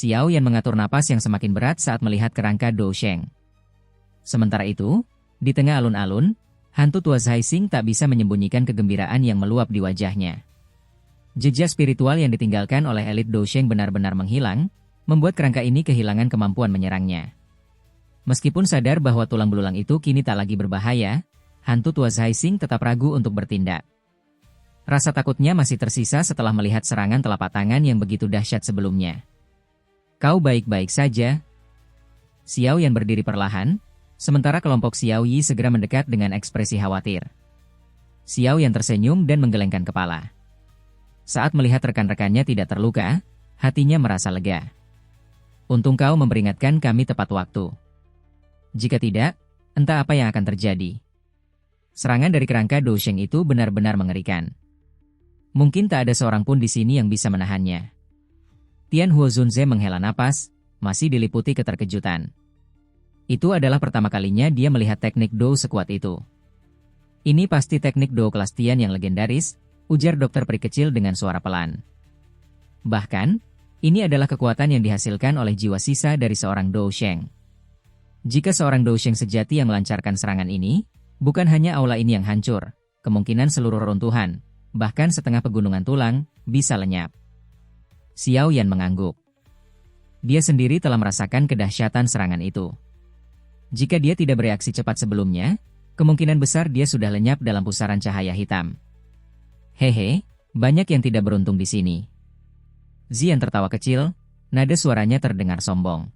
Xiao Yan mengatur napas yang semakin berat saat melihat kerangka Dou Sheng. Sementara itu, di tengah alun-alun, hantu tua Zhai Xing tak bisa menyembunyikan kegembiraan yang meluap di wajahnya. Jejak spiritual yang ditinggalkan oleh elit Dou Sheng benar-benar menghilang, membuat kerangka ini kehilangan kemampuan menyerangnya. Meskipun sadar bahwa tulang belulang itu kini tak lagi berbahaya, hantu tua Zhai Xing tetap ragu untuk bertindak. Rasa takutnya masih tersisa setelah melihat serangan telapak tangan yang begitu dahsyat sebelumnya. "Kau baik-baik saja?" Xiao Yan berdiri perlahan, sementara kelompok Xiao Yi segera mendekat dengan ekspresi khawatir. Xiao Yan tersenyum dan menggelengkan kepala. Saat melihat rekan-rekannya tidak terluka, hatinya merasa lega. "Untung kau memperingatkan kami tepat waktu. Jika tidak, entah apa yang akan terjadi." Serangan dari kerangka Dou Sheng itu benar-benar mengerikan. Mungkin tak ada seorang pun di sini yang bisa menahannya. Tian Huo Zunze menghela napas, masih diliputi keterkejutan. Itu adalah pertama kalinya dia melihat teknik Dou sekuat itu. "Ini pasti teknik Dou kelas Tian yang legendaris," ujar dokter peri kecil dengan suara pelan. "Bahkan, ini adalah kekuatan yang dihasilkan oleh jiwa sisa dari seorang Dou Sheng. Jika seorang Dou Sheng sejati yang melancarkan serangan ini, bukan hanya aula ini yang hancur, kemungkinan seluruh reruntuhan, bahkan setengah pegunungan tulang, bisa lenyap." Xiao Yan mengangguk. Dia sendiri telah merasakan kedahsyatan serangan itu. Jika dia tidak bereaksi cepat sebelumnya, kemungkinan besar dia sudah lenyap dalam pusaran cahaya hitam. "Hehe, banyak yang tidak beruntung di sini." Zian tertawa kecil, nada suaranya terdengar sombong.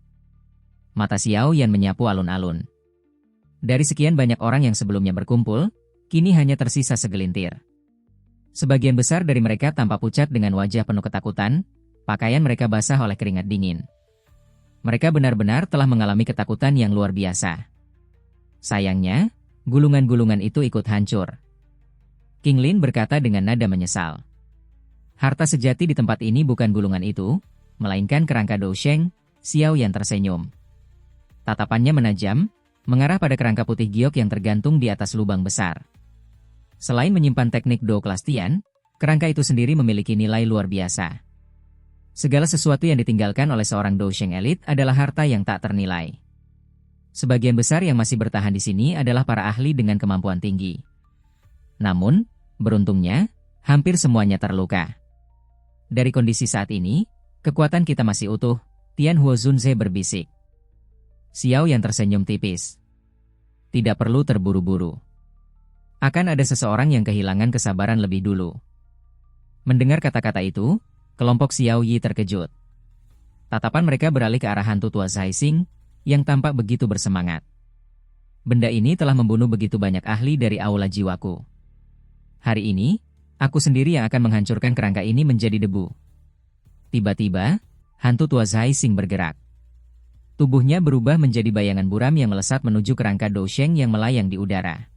Mata Xiao Yan menyapu alun-alun. Dari sekian banyak orang yang sebelumnya berkumpul, kini hanya tersisa segelintir. Sebagian besar dari mereka tampak pucat dengan wajah penuh ketakutan, pakaian mereka basah oleh keringat dingin. Mereka benar-benar telah mengalami ketakutan yang luar biasa. Sayangnya, gulungan-gulungan itu ikut hancur. King Lin berkata dengan nada menyesal. "Harta sejati di tempat ini bukan gulungan itu, melainkan kerangka Dou Sheng." Xiao Yan tersenyum. Tatapannya menajam, mengarah pada kerangka putih giok yang tergantung di atas lubang besar. Selain menyimpan teknik Dou kelas Tian, kerangka itu sendiri memiliki nilai luar biasa. Segala sesuatu yang ditinggalkan oleh seorang Dou Sheng elit adalah harta yang tak ternilai. Sebagian besar yang masih bertahan di sini adalah para ahli dengan kemampuan tinggi. Namun, beruntungnya, hampir semuanya terluka. "Dari kondisi saat ini, kekuatan kita masih utuh," Tian Huo Zunze berbisik. Xiao Yan tersenyum tipis. "Tidak perlu terburu-buru. Akan ada seseorang yang kehilangan kesabaran lebih dulu." Mendengar kata-kata itu, kelompok Xiao Yi terkejut. Tatapan mereka beralih ke arah hantu tua Zhai Xing, yang tampak begitu bersemangat. "Benda ini telah membunuh begitu banyak ahli dari aula jiwaku. Hari ini, aku sendiri yang akan menghancurkan kerangka ini menjadi debu." Tiba-tiba, hantu tua Zhai Xing bergerak. Tubuhnya berubah menjadi bayangan buram yang melesat menuju kerangka Dou Sheng yang melayang di udara.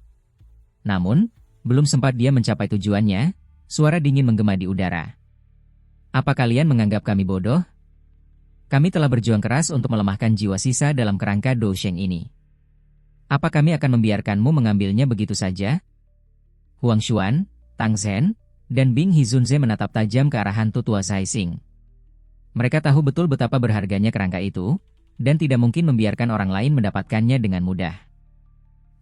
Namun, belum sempat dia mencapai tujuannya, suara dingin menggema di udara. "Apa kalian menganggap kami bodoh? Kami telah berjuang keras untuk melemahkan jiwa sisa dalam kerangka Dou Sheng ini. Apa kami akan membiarkanmu mengambilnya begitu saja?" Huang Xuan, Tang Zhen, dan Bing Hizunze menatap tajam ke arah hantu tua Zhai Xing. Mereka tahu betul betapa berharganya kerangka itu, dan tidak mungkin membiarkan orang lain mendapatkannya dengan mudah.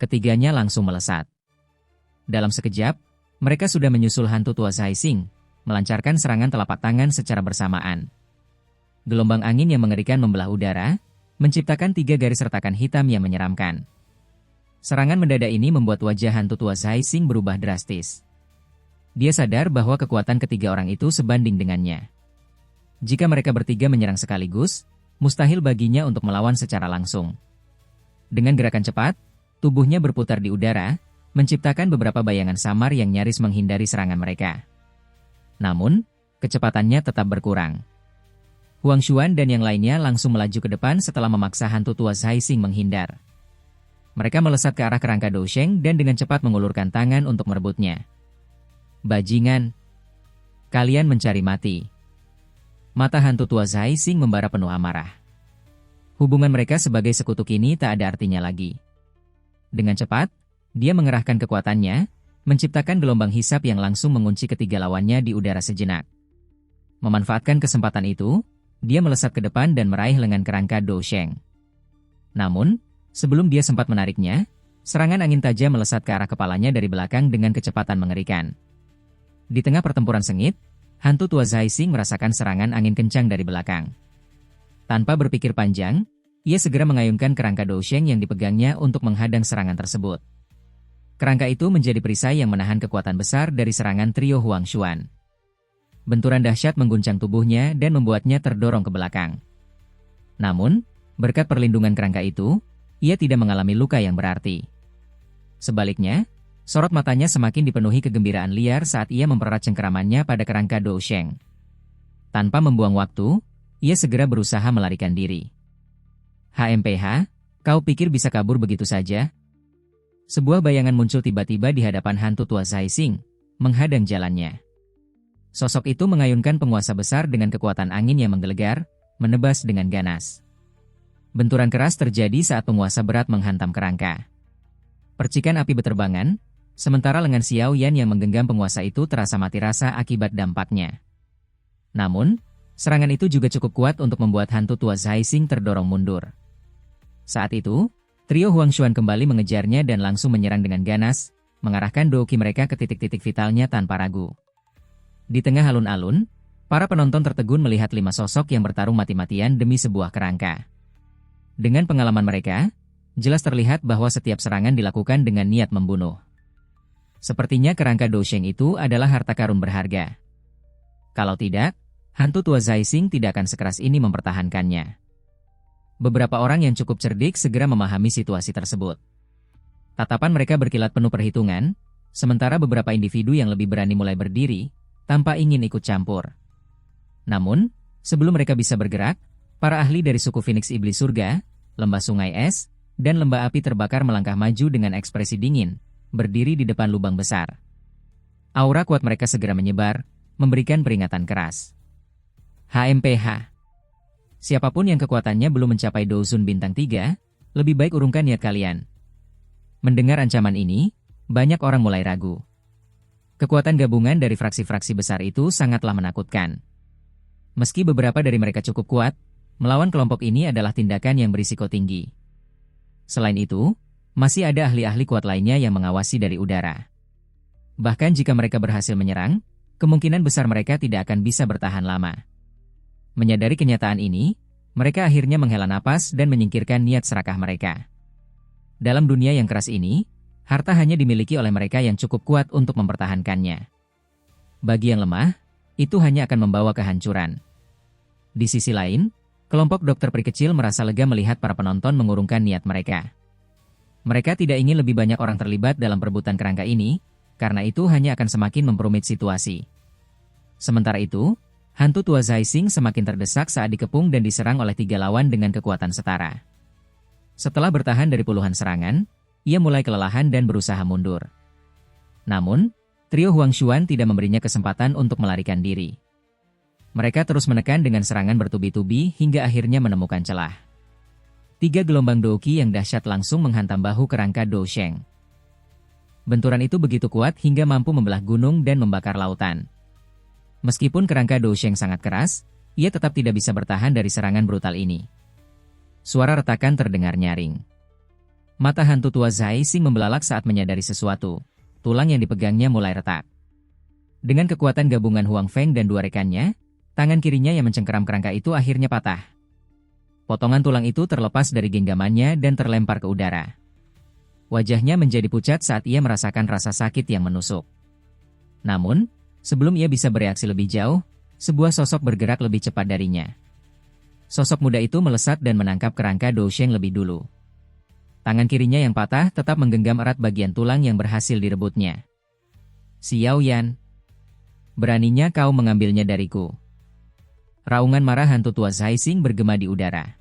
Ketiganya langsung melesat. Dalam sekejap, mereka sudah menyusul hantu tua Zhai Xing, melancarkan serangan telapak tangan secara bersamaan. Gelombang angin yang mengerikan membelah udara, menciptakan 3 garis retakan hitam yang menyeramkan. Serangan mendadak ini membuat wajah hantu tua Zhai Xing berubah drastis. Dia sadar bahwa kekuatan ketiga orang itu sebanding dengannya. Jika mereka bertiga menyerang sekaligus, mustahil baginya untuk melawan secara langsung. Dengan gerakan cepat, tubuhnya berputar di udara, menciptakan beberapa bayangan samar yang nyaris menghindari serangan mereka. Namun, kecepatannya tetap berkurang. Huang Xuan dan yang lainnya langsung melaju ke depan setelah memaksa hantu tua Zhai Xing menghindar. Mereka melesat ke arah kerangka Dou Sheng dan dengan cepat mengulurkan tangan untuk merebutnya. "Bajingan! Kalian mencari mati." Mata hantu tua Zhai Xing membara penuh amarah. Hubungan mereka sebagai sekutu kini tak ada artinya lagi. Dengan cepat, dia mengerahkan kekuatannya, menciptakan gelombang hisap yang langsung mengunci ketiga lawannya di udara sejenak. Memanfaatkan kesempatan itu, dia melesat ke depan dan meraih lengan kerangka Dou Sheng. Namun, sebelum dia sempat menariknya, serangan angin tajam melesat ke arah kepalanya dari belakang dengan kecepatan mengerikan. Di tengah pertempuran sengit, hantu tua Zhai Xing merasakan serangan angin kencang dari belakang. Tanpa berpikir panjang, ia segera mengayunkan kerangka Dou Sheng yang dipegangnya untuk menghadang serangan tersebut. Kerangka itu menjadi perisai yang menahan kekuatan besar dari serangan trio Huang Xuan. Benturan dahsyat mengguncang tubuhnya dan membuatnya terdorong ke belakang. Namun, berkat perlindungan kerangka itu, ia tidak mengalami luka yang berarti. Sebaliknya, sorot matanya semakin dipenuhi kegembiraan liar saat ia mempererat cengkeramannya pada kerangka Dou Sheng. Tanpa membuang waktu, ia segera berusaha melarikan diri. HMPH, kau pikir bisa kabur begitu saja? Sebuah bayangan muncul tiba-tiba di hadapan hantu tua Zhai Xing, menghadang jalannya. Sosok itu mengayunkan penguasa besar dengan kekuatan angin yang menggelegar, menebas dengan ganas. Benturan keras terjadi saat penguasa berat menghantam kerangka. Percikan api beterbangan, sementara lengan Xiao Yan yang menggenggam penguasa itu terasa mati rasa akibat dampaknya. Namun, serangan itu juga cukup kuat untuk membuat hantu tua Zhai Xing terdorong mundur. Saat itu, trio Huang Xuan kembali mengejarnya dan langsung menyerang dengan ganas, mengarahkan douki mereka ke titik-titik vitalnya tanpa ragu. Di tengah alun-alun, para penonton tertegun melihat 5 sosok yang bertarung mati-matian demi sebuah kerangka. Dengan pengalaman mereka, jelas terlihat bahwa setiap serangan dilakukan dengan niat membunuh. Sepertinya kerangka Dou Sheng itu adalah harta karun berharga. Kalau tidak, hantu tua Zhai Xing tidak akan sekeras ini mempertahankannya. Beberapa orang yang cukup cerdik segera memahami situasi tersebut. Tatapan mereka berkilat penuh perhitungan, sementara beberapa individu yang lebih berani mulai berdiri, tanpa ingin ikut campur. Namun, sebelum mereka bisa bergerak, para ahli dari suku Phoenix Iblis Surga, Lembah Sungai Es, dan Lembah Api Terbakar melangkah maju dengan ekspresi dingin, berdiri di depan lubang besar. Aura kuat mereka segera menyebar, memberikan peringatan keras. HMPH. Siapapun yang kekuatannya belum mencapai Douzun bintang 3, lebih baik urungkan niat kalian. Mendengar ancaman ini, banyak orang mulai ragu. Kekuatan gabungan dari fraksi-fraksi besar itu sangatlah menakutkan. Meski beberapa dari mereka cukup kuat, melawan kelompok ini adalah tindakan yang berisiko tinggi. Selain itu, masih ada ahli-ahli kuat lainnya yang mengawasi dari udara. Bahkan jika mereka berhasil menyerang, kemungkinan besar mereka tidak akan bisa bertahan lama. Menyadari kenyataan ini, mereka akhirnya menghela napas dan menyingkirkan niat serakah mereka. Dalam dunia yang keras ini, harta hanya dimiliki oleh mereka yang cukup kuat untuk mempertahankannya. Bagi yang lemah, itu hanya akan membawa kehancuran. Di sisi lain, kelompok dokter peri kecil merasa lega melihat para penonton mengurungkan niat mereka. Mereka tidak ingin lebih banyak orang terlibat dalam perebutan kerangka ini, karena itu hanya akan semakin memperumit situasi. Sementara itu, hantu tua Zhai Xing semakin terdesak saat dikepung dan diserang oleh 3 lawan dengan kekuatan setara. Setelah bertahan dari puluhan serangan, ia mulai kelelahan dan berusaha mundur. Namun, trio Huang Xuan tidak memberinya kesempatan untuk melarikan diri. Mereka terus menekan dengan serangan bertubi-tubi hingga akhirnya menemukan celah. 3 gelombang douki yang dahsyat langsung menghantam bahu kerangka Dou Sheng. Benturan itu begitu kuat hingga mampu membelah gunung dan membakar lautan. Meskipun kerangka Dou Sheng sangat keras, ia tetap tidak bisa bertahan dari serangan brutal ini. Suara retakan terdengar nyaring. Mata hantu tua Zhai Xing membelalak saat menyadari sesuatu. Tulang yang dipegangnya mulai retak. Dengan kekuatan gabungan Huang Feng dan 2 rekannya, tangan kirinya yang mencengkeram kerangka itu akhirnya patah. Potongan tulang itu terlepas dari genggamannya dan terlempar ke udara. Wajahnya menjadi pucat saat ia merasakan rasa sakit yang menusuk. Namun, sebelum ia bisa bereaksi lebih jauh, sebuah sosok bergerak lebih cepat darinya. Sosok muda itu melesat dan menangkap kerangka Dou Sheng lebih dulu. Tangan kirinya yang patah tetap menggenggam erat bagian tulang yang berhasil direbutnya. Xiao Yan, beraninya kau mengambilnya dariku. Raungan marah hantu tua Zhai Xing bergema di udara.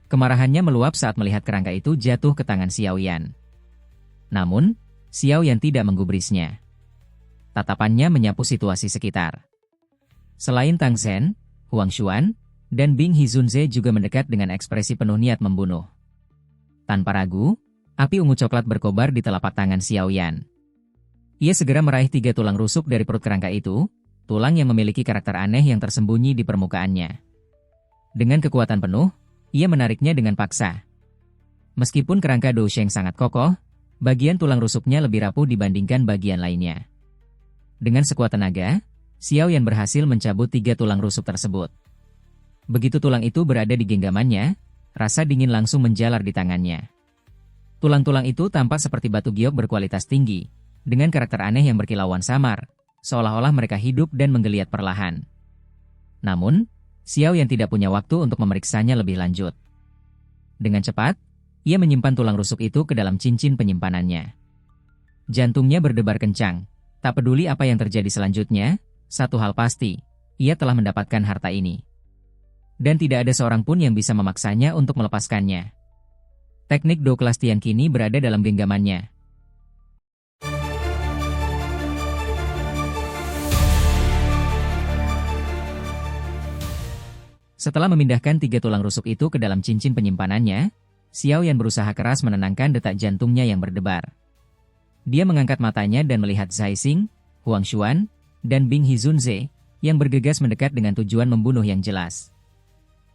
Kemarahannya meluap saat melihat kerangka itu jatuh ke tangan Xiao Yan. Namun, Xiao Yan tidak menggubrisnya. Tatapannya menyapu situasi sekitar. Selain Tang Zhen, Huang Xuan, dan Bing Hizunze juga mendekat dengan ekspresi penuh niat membunuh. Tanpa ragu, api ungu coklat berkobar di telapak tangan Xiao Yan. Ia segera meraih 3 tulang rusuk dari perut kerangka itu, tulang yang memiliki karakter aneh yang tersembunyi di permukaannya. Dengan kekuatan penuh, ia menariknya dengan paksa. Meskipun kerangka Dousheng sangat kokoh, bagian tulang rusuknya lebih rapuh dibandingkan bagian lainnya. Dengan sekuat tenaga, Xiao Yan berhasil mencabut 3 tulang rusuk tersebut. Begitu tulang itu berada di genggamannya, rasa dingin langsung menjalar di tangannya. Tulang-tulang itu tampak seperti batu giok berkualitas tinggi, dengan karakter aneh yang berkilauan samar, seolah-olah mereka hidup dan menggeliat perlahan. Namun, Xiao Yan tidak punya waktu untuk memeriksanya lebih lanjut. Dengan cepat, ia menyimpan tulang rusuk itu ke dalam cincin penyimpanannya. Jantungnya berdebar kencang. Tak peduli apa yang terjadi selanjutnya, satu hal pasti, ia telah mendapatkan harta ini. Dan tidak ada seorang pun yang bisa memaksanya untuk melepaskannya. Teknik Do kelas Tian kini berada dalam genggamannya. Setelah memindahkan 3 tulang rusuk itu ke dalam cincin penyimpanannya, Xiao Yan berusaha keras menenangkan detak jantungnya yang berdebar. Dia mengangkat matanya dan melihat Zhai Xing, Huang Xuan, dan Bing Hizunze, yang bergegas mendekat dengan tujuan membunuh yang jelas.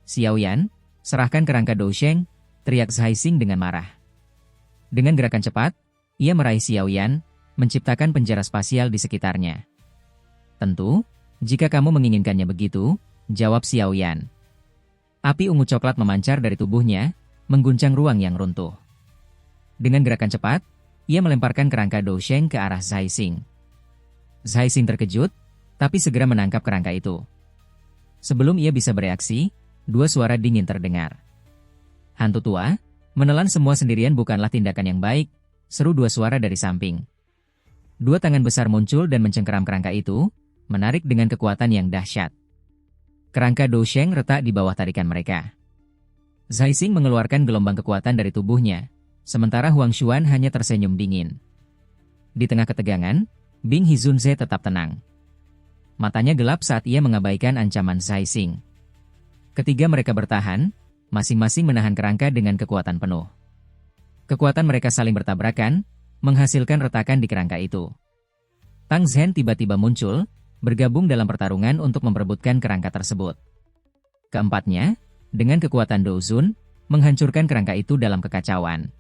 Xiao Yan, serahkan kerangka Dousheng, teriak Zhai Xing dengan marah. Dengan gerakan cepat, ia meraih Xiao Yan, menciptakan penjara spasial di sekitarnya. Tentu, jika kamu menginginkannya begitu, jawab Xiao Yan. Api ungu coklat memancar dari tubuhnya, mengguncang ruang yang runtuh. Dengan gerakan cepat, ia melemparkan kerangka Dousheng ke arah Zhai Xing. Zhai Xing terkejut, tapi segera menangkap kerangka itu. Sebelum ia bisa bereaksi, 2 suara dingin terdengar. Hantu tua, menelan semua sendirian bukanlah tindakan yang baik, seru 2 suara dari samping. 2 tangan besar muncul dan mencengkeram kerangka itu, menarik dengan kekuatan yang dahsyat. Kerangka Dousheng retak di bawah tarikan mereka. Zhai Xing mengeluarkan gelombang kekuatan dari tubuhnya, sementara Huang Xuan hanya tersenyum dingin. Di tengah ketegangan, Bing Hizunze tetap tenang. Matanya gelap saat ia mengabaikan ancaman Zhai Xing. Ketiga mereka bertahan, masing-masing menahan kerangka dengan kekuatan penuh. Kekuatan mereka saling bertabrakan, menghasilkan retakan di kerangka itu. Tang Zhen tiba-tiba muncul, bergabung dalam pertarungan untuk memperebutkan kerangka tersebut. Keempatnya, dengan kekuatan Douzun, menghancurkan kerangka itu dalam kekacauan.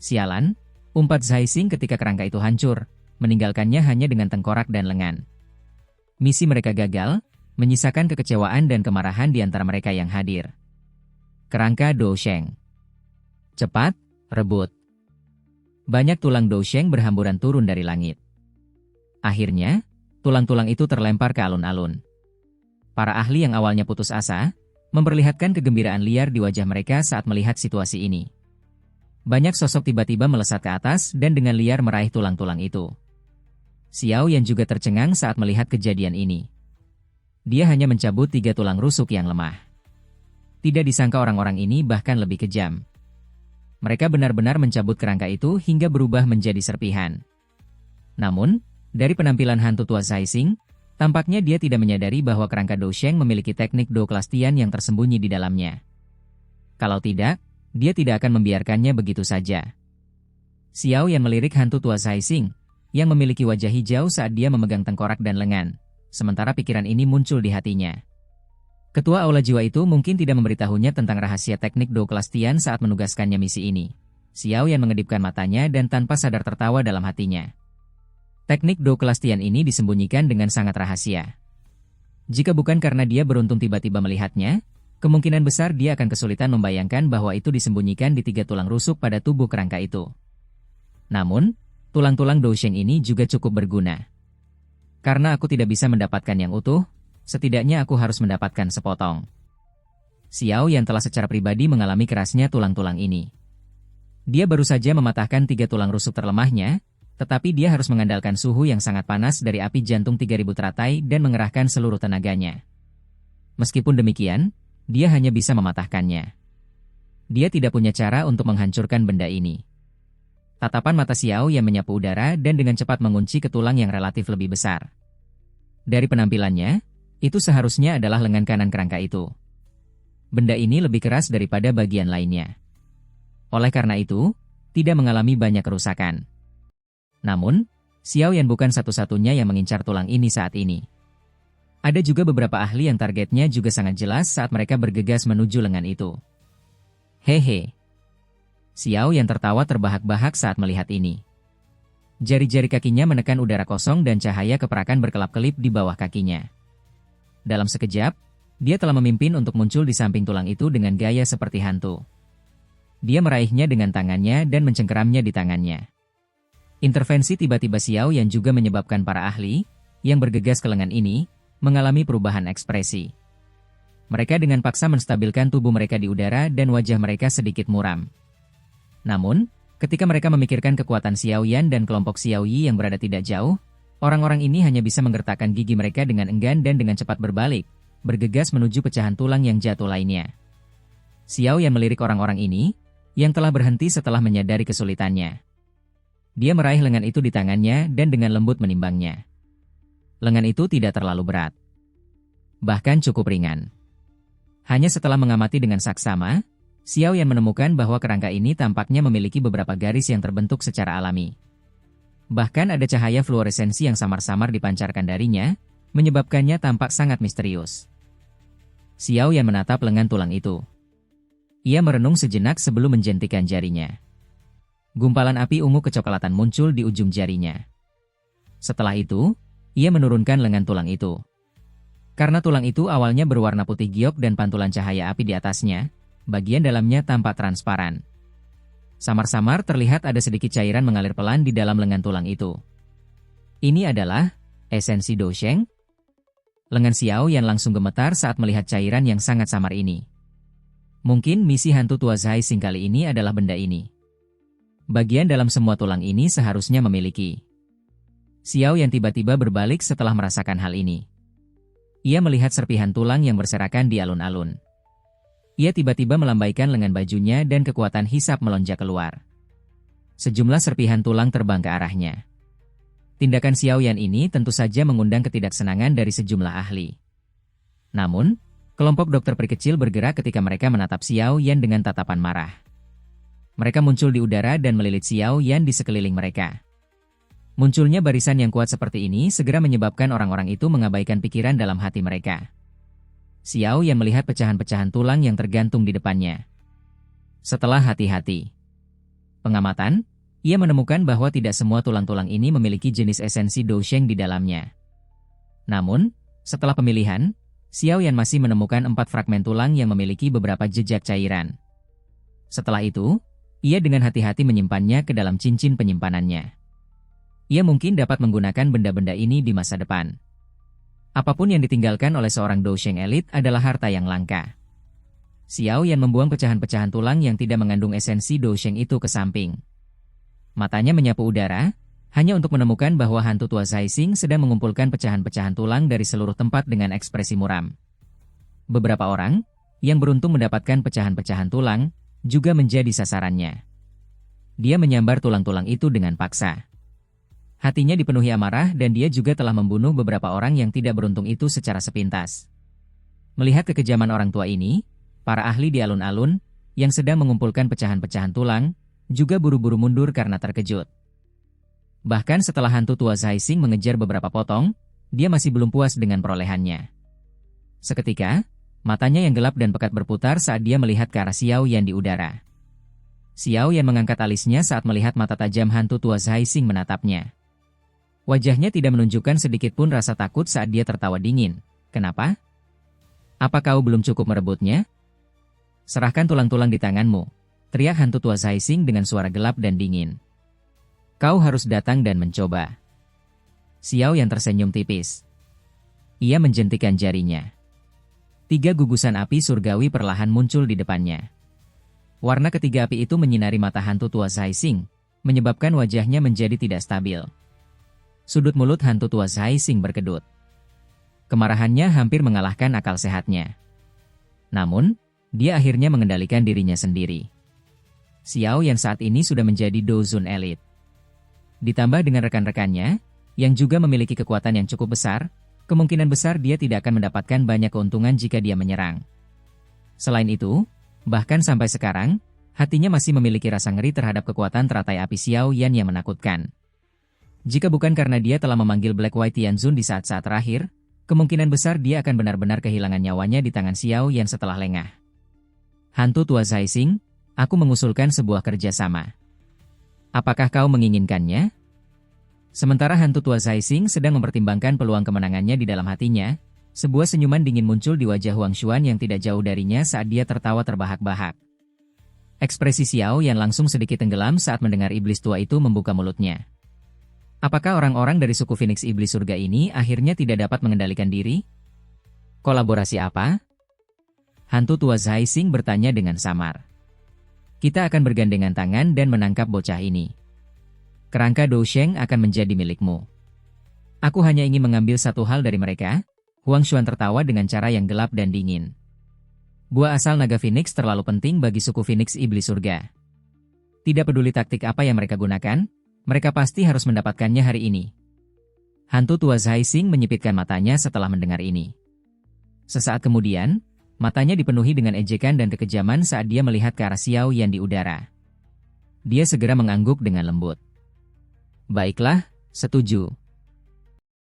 Sialan, umpat Zhai Xing ketika kerangka itu hancur, meninggalkannya hanya dengan tengkorak dan lengan. Misi mereka gagal, menyisakan kekecewaan dan kemarahan di antara mereka yang hadir. Kerangka Dousheng. Cepat, rebut. Banyak tulang Dousheng berhamburan turun dari langit. Akhirnya, tulang-tulang itu terlempar ke alun-alun. Para ahli yang awalnya putus asa, memperlihatkan kegembiraan liar di wajah mereka saat melihat situasi ini. Banyak sosok tiba-tiba melesat ke atas dan dengan liar meraih tulang-tulang itu. Xiao Yan juga tercengang saat melihat kejadian ini. Dia hanya mencabut 3 tulang rusuk yang lemah. Tidak disangka orang-orang ini bahkan lebih kejam. Mereka benar-benar mencabut kerangka itu hingga berubah menjadi serpihan. Namun, dari penampilan hantu tua Zhai Xing, tampaknya dia tidak menyadari bahwa kerangka Dousheng memiliki teknik Do kelas Tian yang tersembunyi di dalamnya. Kalau tidak, dia tidak akan membiarkannya begitu saja. Xiao Yan melirik hantu tua Zhai Xing, yang memiliki wajah hijau saat dia memegang tengkorak dan lengan, sementara pikiran ini muncul di hatinya. Ketua Aula Jiwa itu mungkin tidak memberitahunya tentang rahasia teknik Do kelas Tian saat menugaskannya misi ini. Xiao Yan mengedipkan matanya dan tanpa sadar tertawa dalam hatinya. Teknik Do kelas Tian ini disembunyikan dengan sangat rahasia. Jika bukan karena dia beruntung tiba-tiba melihatnya, kemungkinan besar dia akan kesulitan membayangkan bahwa itu disembunyikan di 3 tulang rusuk pada tubuh kerangka itu. Namun, tulang-tulang Dousheng ini juga cukup berguna. Karena aku tidak bisa mendapatkan yang utuh, setidaknya aku harus mendapatkan sepotong. Xiao yang telah secara pribadi mengalami kerasnya tulang-tulang ini. Dia baru saja mematahkan 3 tulang rusuk terlemahnya, tetapi dia harus mengandalkan suhu yang sangat panas dari api jantung 3000 teratai dan mengerahkan seluruh tenaganya. Meskipun demikian, dia hanya bisa mematahkannya. Dia tidak punya cara untuk menghancurkan benda ini. Tatapan mata Xiao yang menyapu udara dan dengan cepat mengunci ke tulang yang relatif lebih besar. Dari penampilannya, itu seharusnya adalah lengan kanan kerangka itu. Benda ini lebih keras daripada bagian lainnya. Oleh karena itu, tidak mengalami banyak kerusakan. Namun, Xiao Yan bukan satu-satunya yang mengincar tulang ini saat ini. Ada juga beberapa ahli yang targetnya juga sangat jelas saat mereka bergegas menuju lengan itu. Hehe. Xiao Yan tertawa terbahak-bahak saat melihat ini. Jari-jari kakinya menekan udara kosong dan cahaya keperakan berkelap-kelip di bawah kakinya. Dalam sekejap, dia telah memimpin untuk muncul di samping tulang itu dengan gaya seperti hantu. Dia meraihnya dengan tangannya dan mencengkeramnya di tangannya. Intervensi tiba-tiba Xiao Yan juga menyebabkan para ahli yang bergegas ke lengan ini mengalami perubahan ekspresi. Mereka dengan paksa menstabilkan tubuh mereka di udara dan wajah mereka sedikit muram. Namun, ketika mereka memikirkan kekuatan Xiao Yan dan kelompok Xiao Yi yang berada tidak jauh, orang-orang ini hanya bisa menggertakkan gigi mereka dengan enggan dan dengan cepat berbalik, bergegas menuju pecahan tulang yang jatuh lainnya. Xiao Yan melirik orang-orang ini, yang telah berhenti setelah menyadari kesulitannya. Dia meraih lengan itu di tangannya dan dengan lembut menimbangnya. Lengan itu tidak terlalu berat. Bahkan cukup ringan. Hanya setelah mengamati dengan saksama, Xiao Yan menemukan bahwa kerangka ini tampaknya memiliki beberapa garis yang terbentuk secara alami. Bahkan ada cahaya fluoresensi yang samar-samar dipancarkan darinya, menyebabkannya tampak sangat misterius. Xiao Yan menatap lengan tulang itu. Ia merenung sejenak sebelum menjentikan jarinya. Gumpalan api ungu kecoklatan muncul di ujung jarinya. Setelah itu, ia menurunkan lengan tulang itu. Karena tulang itu awalnya berwarna putih giok dan pantulan cahaya api di atasnya, bagian dalamnya tampak transparan. Samar-samar terlihat ada sedikit cairan mengalir pelan di dalam lengan tulang itu. Ini adalah esensi Dousheng. Lengan Xiao Yan langsung gemetar saat melihat cairan yang sangat samar ini. Mungkin misi hantu tua Zhai Xing kali ini adalah benda ini. Bagian dalam semua tulang ini seharusnya memiliki. Xiao Yan tiba-tiba berbalik setelah merasakan hal ini. Ia melihat serpihan tulang yang berserakan di alun-alun. Ia tiba-tiba melambaikan lengan bajunya dan kekuatan hisap melonjak keluar. Sejumlah serpihan tulang terbang ke arahnya. Tindakan Xiao Yan ini tentu saja mengundang ketidaksenangan dari sejumlah ahli. Namun, kelompok dokter peri kecil bergerak ketika mereka menatap Xiao Yan dengan tatapan marah. Mereka muncul di udara dan melilit Xiao Yan di sekeliling mereka. Munculnya barisan yang kuat seperti ini segera menyebabkan orang-orang itu mengabaikan pikiran dalam hati mereka. Xiao Yan melihat pecahan-pecahan tulang yang tergantung di depannya. Setelah hati-hati pengamatan, ia menemukan bahwa tidak semua tulang-tulang ini memiliki jenis esensi Dousheng di dalamnya. Namun, setelah pemilihan, Xiao Yan masih menemukan 4 fragmen tulang yang memiliki beberapa jejak cairan. Setelah itu, ia dengan hati-hati menyimpannya ke dalam cincin penyimpanannya. Ia mungkin dapat menggunakan benda-benda ini di masa depan. Apapun yang ditinggalkan oleh seorang Dousheng elit adalah harta yang langka. Xiao Yan membuang pecahan-pecahan tulang yang tidak mengandung esensi Dousheng itu ke samping. Matanya menyapu udara, hanya untuk menemukan bahwa hantu tua Zhai Xing sedang mengumpulkan pecahan-pecahan tulang dari seluruh tempat dengan ekspresi muram. Beberapa orang, yang beruntung mendapatkan pecahan-pecahan tulang, juga menjadi sasarannya. Dia menyambar tulang-tulang itu dengan paksa. Hatinya dipenuhi amarah dan dia juga telah membunuh beberapa orang yang tidak beruntung itu secara sepintas. Melihat kekejaman orang tua ini, para ahli di alun-alun, yang sedang mengumpulkan pecahan-pecahan tulang, juga buru-buru mundur karena terkejut. Bahkan setelah hantu tua Zhai Xing mengejar beberapa potong, dia masih belum puas dengan perolehannya. Seketika, matanya yang gelap dan pekat berputar saat dia melihat ke arah Xiao Yan di udara. Xiao Yan mengangkat alisnya saat melihat mata tajam hantu tua Zhai Xing menatapnya. Wajahnya tidak menunjukkan sedikit pun rasa takut saat dia tertawa dingin. Kenapa? Apa kau belum cukup merebutnya? Serahkan tulang-tulang di tanganmu, teriak hantu tua Zhai Xing dengan suara gelap dan dingin. Kau harus datang dan mencoba. Xiao Yan tersenyum tipis. Ia menjentikan jarinya. 3 gugusan api surgawi perlahan muncul di depannya. Warna ketiga api itu menyinari mata hantu tua Zhai Xing, menyebabkan wajahnya menjadi tidak stabil. Sudut mulut hantu tua Zhai Xing berkedut. Kemarahannya hampir mengalahkan akal sehatnya. Namun, dia akhirnya mengendalikan dirinya sendiri. Xiao Yan saat ini sudah menjadi Douzun elit. Ditambah dengan rekan-rekannya, yang juga memiliki kekuatan yang cukup besar, kemungkinan besar dia tidak akan mendapatkan banyak keuntungan jika dia menyerang. Selain itu, bahkan sampai sekarang, hatinya masih memiliki rasa ngeri terhadap kekuatan teratai api Xiao Yan yang menakutkan. Jika bukan karena dia telah memanggil Black White Tianzun di saat-saat terakhir, Kemungkinan besar dia akan benar-benar kehilangan nyawanya di tangan Xiao Yan setelah lengah. Hantu tua Zhai Xing, aku mengusulkan sebuah kerjasama. Apakah kau menginginkannya? Sementara hantu tua Zhai Xing sedang mempertimbangkan peluang kemenangannya di dalam hatinya, sebuah senyuman dingin muncul di wajah Huang Xuan yang tidak jauh darinya saat dia tertawa terbahak-bahak. Ekspresi Xiao Yan langsung sedikit tenggelam saat mendengar iblis tua itu membuka mulutnya. Apakah orang-orang dari suku Phoenix Iblis Surga ini akhirnya tidak dapat mengendalikan diri? Kolaborasi apa? Hantu tua Zhai Xing bertanya dengan samar. Kita akan bergandengan tangan dan menangkap bocah ini. Kerangka Dousheng akan menjadi milikmu. Aku hanya ingin mengambil satu hal dari mereka. Huang Xuan tertawa dengan cara yang gelap dan dingin. Buah asal naga Phoenix terlalu penting bagi suku Phoenix Iblis Surga. Tidak peduli taktik apa yang mereka gunakan, mereka pasti harus mendapatkannya hari ini. Hantu tua Zhai Xing menyipitkan matanya setelah mendengar ini. Sesaat kemudian, matanya dipenuhi dengan ejekan dan kekejaman saat dia melihat ke arah Xiao Yan di udara. Dia segera mengangguk dengan lembut. Baiklah, setuju.